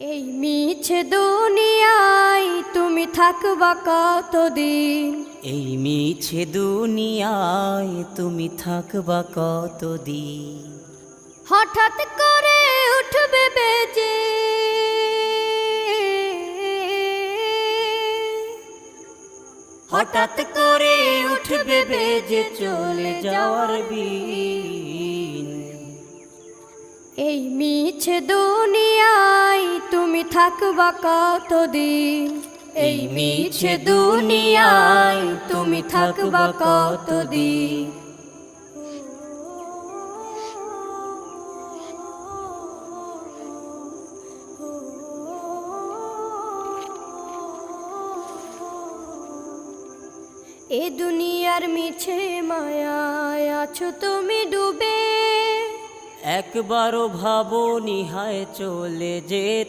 এই মিছে দুনিয়ায় তুমি থাকবা কতদিন? এই মিছে দুনিয়ায় তুমি থাকবা কতদিন? হঠাৎ করে উঠবে বেজে হঠাৎ করে উঠবে বেজে চলে যাওয়ার বিন। এই মিছে দুনিয়ায় তুমি থাকবা কতদিন? এই মিছে দুনিয়ায় তুমি থাকবা কতদিন? এ দুনিয়ার মিছে মায়ায় আছো তুমি ডুবে, একবারও ভাবো নিহায় চলে যেতে।